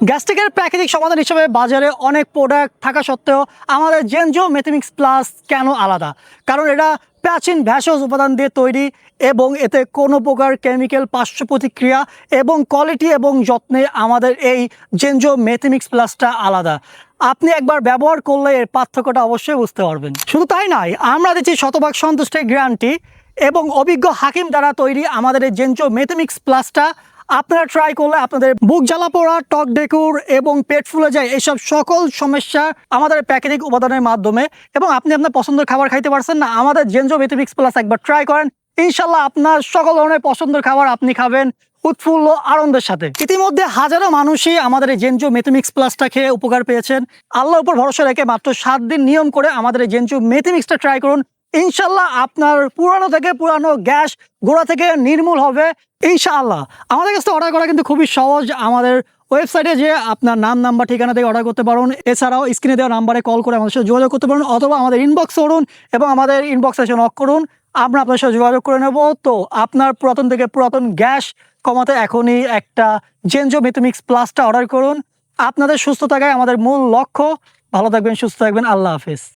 গ্যাস্ট্রিকের প্রাকৃতিক সমাধান হিসেবে বাজারে অনেক প্রোডাক্ট থাকা সত্ত্বেও আমাদের জেনজো মেথমিক্স প্লাস কেন আলাদা? কারণ এটা প্রাচীন ভেষজ উপাদান দিয়ে তৈরি এবং এতে কোনো প্রকার কেমিক্যাল পার্শ্ব প্রতিক্রিয়া এবং কোয়ালিটি এবং যত্নে আমাদের এই জেনজো মেথমিক্স প্লাসটা আলাদা। আপনি একবার ব্যবহার করলে এর পার্থক্যটা অবশ্যই বুঝতে পারবেন। শুধু তাই নয়, আমরা দিচ্ছি শতভাগ সন্তুষ্টের গ্যারান্টি এবং অভিজ্ঞ হাকিম দ্বারা তৈরি আমাদের এই জেনজো মেথমিক্স প্লাসটা আপনারা ট্রাই করলে আপনাদের বুক জ্বালা পোড়া, টক ডেকুর এবং পেট ফুলে যায় এসব সকল সমস্যা আমাদের প্রাকৃতিক উপাদানের মাধ্যমে, এবং আপনি আপনার পছন্দের খাবার খাইতে পারছেন না, আমাদের জেনজো মেথমিক্স প্লাস একবার ট্রাই করেন। ইনশাল্লাহ আপনার সকল ধরনের পছন্দের খাবার আপনি খাবেন উৎফুল্ল আনন্দের সাথে। ইতিমধ্যে হাজারো মানুষই আমাদের এই জেনজো মেথমিক্স প্লাসটা খেয়ে উপকার পেয়েছেন। আল্লাহর উপর ভরসা রেখে মাত্র 7 দিন নিয়ম করে আমাদের এই জেনজো মেথমিক্সটা ট্রাই করুন। ইনশাল্লাহ আপনার পুরানো গ্যাস গোড়া থেকে নির্মূল হবে ইনশাআল্লাহ। আমাদের কাছে অর্ডার করা কিন্তু খুবই সহজ। আমাদের ওয়েবসাইটে যে আপনার নাম, নাম্বার, ঠিকানা দিয়ে অর্ডার করতে পারুন। এছাড়াও স্ক্রিনে দেওয়া নাম্বারে কল করে আমাদের সাথে যোগাযোগ করতে পারুন, অথবা আমাদের ইনবক্স করুন এবং আমাদের ইনবক্সে এসে নক করুন, আমরা আপনার সাথে যোগাযোগ করে নেব। তো আপনার পুরাতন থেকে পুরাতন গ্যাস কমাতে এখনই একটা জেনজো মেথমিক্স প্লাসটা অর্ডার করুন। আপনাদের সুস্থ থাকাই আমাদের মূল লক্ষ্য। ভালো থাকবেন, সুস্থ থাকবেন। আল্লাহ হাফেজ।